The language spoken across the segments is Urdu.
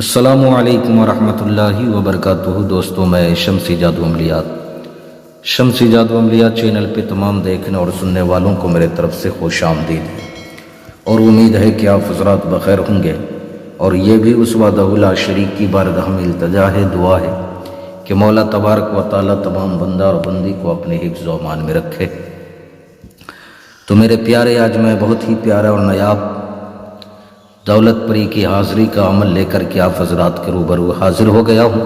السلام علیکم ورحمۃ اللہ وبرکاتہ۔ دوستوں، میں شمسی جادو عملیات چینل پہ تمام دیکھنے اور سننے والوں کو میرے طرف سے خوش آمدید ہے، اور امید ہے کہ آپ حضرات بخیر ہوں گے۔ اور یہ بھی اس وحدہ لا شریک کی بارگاہ میں التجا ہے، دعا ہے کہ مولا تبارک و تعالیٰ تمام بندہ اور بندی کو اپنے حفظ و امان میں رکھے۔ تو میرے پیارے، آج میں بہت ہی پیارا اور نایاب دولت پری کی حاضری کا عمل لے کر کے آپ حضرات کے روبرو حاضر ہو گیا ہوں۔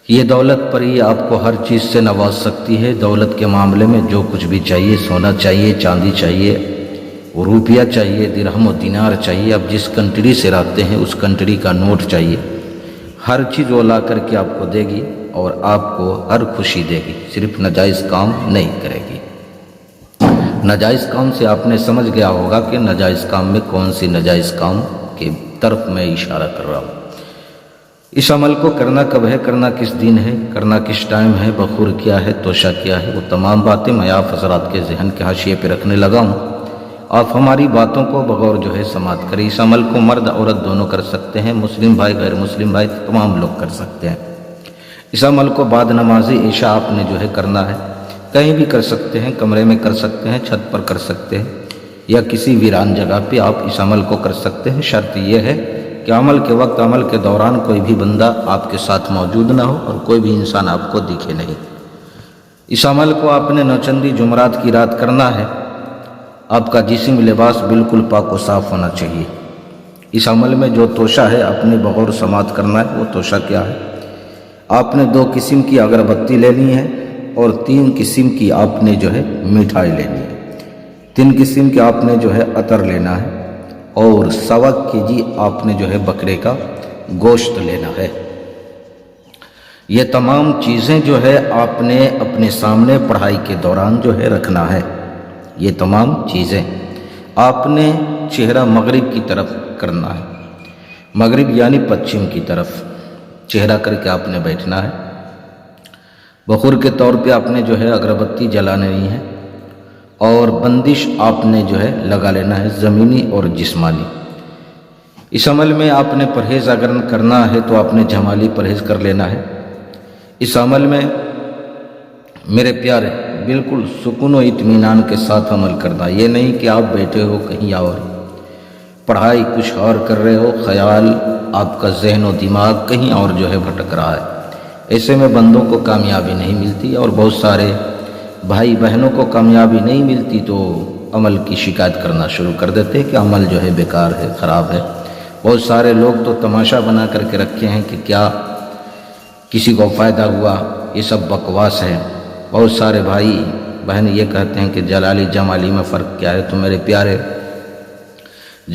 یہ دولت پری آپ کو ہر چیز سے نواز سکتی ہے۔ دولت کے معاملے میں جو کچھ بھی چاہیے، سونا چاہیے، چاندی چاہیے، روپیہ چاہیے، درہم و دینار چاہیے، آپ جس کنٹری سے رہتے ہیں اس کنٹری کا نوٹ چاہیے، ہر چیز وہ لا کر کے آپ کو دے گی اور آپ کو ہر خوشی دے گی، صرف ناجائز کام نہیں کرے گی۔ ناجائز کام سے آپ نے سمجھ گیا ہوگا کہ ناجائز کام میں کون سی ناجائز کام کی طرف میں اشارہ کر رہا ہوں۔ اس عمل کو کرنا کب ہے، کرنا کس دن ہے، کرنا کس ٹائم ہے، بخور کیا ہے، توشہ کیا ہے، وہ تمام باتیں میں آپ حضرات کے ذہن کے حاشیے پہ رکھنے لگا ہوں۔ آپ ہماری باتوں کو بغور سماعت کریں۔ اس عمل کو مرد عورت دونوں کر سکتے ہیں، مسلم بھائی غیر مسلم بھائی تمام لوگ کر سکتے ہیں۔ اس عمل کو بعد نماز عشاء آپ نے کرنا ہے، کہیں بھی کر سکتے ہیں، کمرے میں کر سکتے ہیں، چھت پر کر سکتے ہیں، یا کسی ویران جگہ پہ آپ اس عمل کو کر سکتے ہیں۔ شرط یہ ہے کہ عمل کے وقت، عمل کے دوران کوئی بھی بندہ آپ کے ساتھ موجود نہ ہو اور کوئی بھی انسان آپ کو دکھے نہیں۔ اس عمل کو آپ نے نوچندی جمعرات کی رات کرنا ہے۔ آپ کا جسم، لباس بالکل پاک و صاف ہونا چاہیے۔ اس عمل میں جو توشہ ہے اپنے بغور سماعت کرنا ہے۔ وہ توشہ کیا ہے؟ آپ نے 2 قسم کی اگربتی لینی ہے اور 3 قسم کی آپ نے مٹھائی لینی ہے۔ 3 قسم کے آپ نے عطر لینا ہے اور 1.25 kg آپ نے بکرے کا گوشت لینا ہے۔ یہ تمام چیزیں آپ نے اپنے سامنے پڑھائی کے دوران رکھنا ہے۔ یہ تمام چیزیں آپ نے چہرہ مغرب کی طرف کرنا ہے، مغرب یعنی پچھم کی طرف چہرہ کر کے آپ نے بیٹھنا ہے۔ بخور کے طور پہ آپ نے اگربتی جلانی ہے اور بندش آپ نے لگا لینا ہے، زمینی اور جسمانی۔ اس عمل میں آپ نے پرہیز اگر کرنا ہے تو آپ نے جمالی پرہیز کر لینا ہے۔ اس عمل میں میرے پیارے بالکل سکون و اطمینان کے ساتھ عمل کرنا، یہ نہیں کہ آپ بیٹھے ہو کہیں اور پڑھائی کچھ اور کر رہے ہو، خیال آپ کا ذہن و دماغ کہیں اور بھٹک رہا ہے۔ ایسے میں بندوں کو کامیابی نہیں ملتی اور بہت سارے بھائی بہنوں کو کامیابی نہیں ملتی تو عمل کی شکایت کرنا شروع کر دیتے کہ عمل بیکار ہے، خراب ہے۔ بہت سارے لوگ تو تماشا بنا کر کے رکھے ہیں کہ کیا کسی کو فائدہ ہوا، یہ سب بکواس ہے۔ بہت سارے بھائی بہن یہ کہتے ہیں کہ جلالی جمالی میں فرق کیا ہے؟ تو میرے پیارے،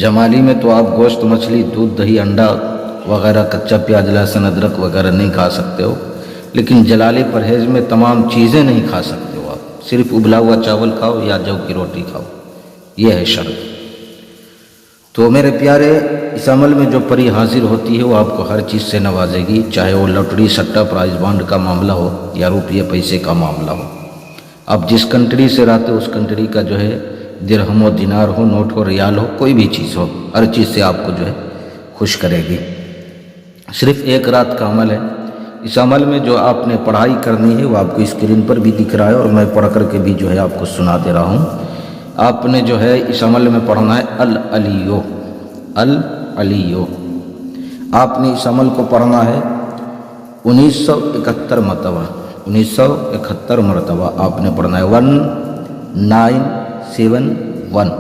جمالی میں تو آپ گوشت، مچھلی، دودھ، دہی، انڈا وغیرہ، کچا پیاز، لہسن، ادرک وغیرہ نہیں کھا سکتے ہو، لیکن جلالی پرہیز میں تمام چیزیں نہیں کھا سکتے ہو۔ آپ صرف ابلا ہوا چاول کھاؤ یا جو کی روٹی کھاؤ، یہ ہے شرط۔ تو میرے پیارے، اس عمل میں جو پری حاضر ہوتی ہے وہ آپ کو ہر چیز سے نوازے گی، چاہے وہ لوٹری، سٹا، پرائز بانڈ کا معاملہ ہو یا روپیے پیسے کا معاملہ ہو۔ آپ جس کنٹری سے رہتے اس کنٹری کا درہم و دینار ہو، نوٹ ہو، ریال ہو، کوئی بھی چیز ہو، ہر چیز سے آپ کو خوش کرے گی۔ صرف 1 رات کا عمل ہے۔ اس عمل میں جو آپ نے پڑھائی کرنی ہے وہ آپ کو اسکرین پر بھی دکھ رہا ہے اور میں پڑھ کر کے بھی آپ کو سنا دے رہا ہوں۔ آپ نے اس عمل میں پڑھنا ہے العلیو، العلیو۔ آپ نے اس عمل کو پڑھنا ہے 1971 مرتبہ، 1971 مرتبہ آپ نے پڑھنا ہے، 1971۔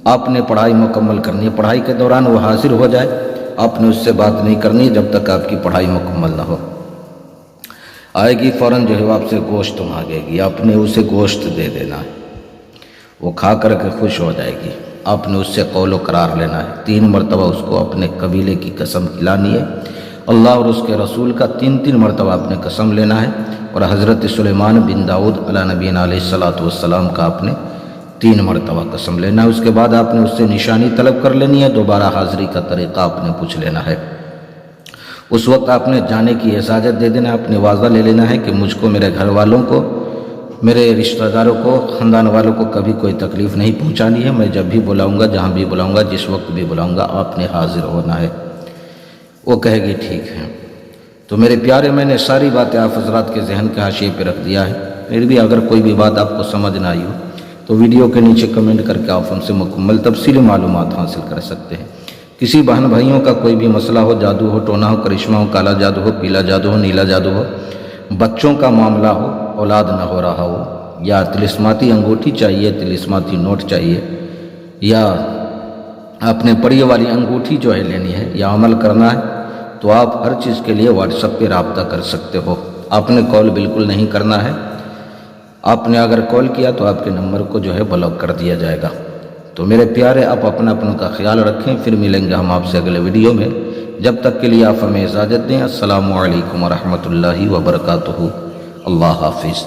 آپ نے پڑھائی مکمل کرنی ہے۔ پڑھائی کے دوران وہ حاضر ہو جائے، آپ نے اس سے بات نہیں کرنی جب تک آپ کی پڑھائی مکمل نہ ہو۔ آئے گی فوراً آپ سے گوشت مانگے گی، آپ نے اسے گوشت دے دینا ہے، وہ کھا کر کے خوش ہو جائے گی۔ آپ نے اس سے قول و قرار لینا ہے، 3 مرتبہ اس کو اپنے قبیلے کی قسم کھلانی ہے، اللہ اور اس کے رسول کا 3 مرتبہ آپ نے قسم لینا ہے، اور حضرت سلیمان بن داؤد علیہ نبینا علیہ السلام کا آپ نے 3 مرتبہ قسم لینا ہے۔ اس کے بعد آپ نے اس سے نشانی طلب کر لینی ہے، دوبارہ حاضری کا طریقہ آپ نے پوچھ لینا ہے۔ اس وقت آپ نے جانے کی اجازت دے دینا ہے، اپنے واضح لے لینا ہے کہ مجھ کو، میرے گھر والوں کو میرے رشتہ داروں کو، خاندان والوں کو کبھی کوئی تکلیف نہیں پہنچانی ہے۔ میں جب بھی بلاؤں گا، جہاں بھی بلاؤں گا، جس وقت بھی بلاؤں گا، آپ نے حاضر ہونا ہے۔ وہ کہے گی ٹھیک ہے۔ تو میرے پیارے، میں نے ساری باتیں آپ حضرات کے ذہن کے حاشیے پہ رکھ دیا ہے۔ پھر بھی اگر کوئی بھی بات آپ کو سمجھ نہ آئی ہو تو ویڈیو کے نیچے کمنٹ کر کے آپ ہم سے مکمل تفصیلی معلومات حاصل کر سکتے ہیں۔ کسی بہن بھائیوں کا کوئی بھی مسئلہ ہو، جادو ہو، ٹونا ہو، کرشمہ ہو، کالا جادو ہو، پیلا جادو ہو، نیلا جادو ہو، بچوں کا معاملہ ہو، اولاد نہ ہو رہا ہو، یا طلسماتی انگوٹھی چاہیے، طلسماتی نوٹ چاہیے، یا اپنے پڑیے والی انگوٹھی جو ہے لینی ہے یا عمل کرنا ہے، تو آپ ہر چیز کے لیے واٹس ایپ پہ رابطہ کر سکتے ہو۔ آپ نے کال بالکل نہیں کرنا ہے۔ آپ نے اگر کال کیا تو آپ کے نمبر کو جو ہے بلاک کر دیا جائے گا۔ تو میرے پیارے، آپ اپنا کا خیال رکھیں، پھر ملیں گے ہم آپ سے اگلے ویڈیو میں۔ جب تک کے لیے آپ ہمیں اجازت دیں۔ السلام علیکم ورحمۃ اللہ وبرکاتہ۔ اللہ حافظ۔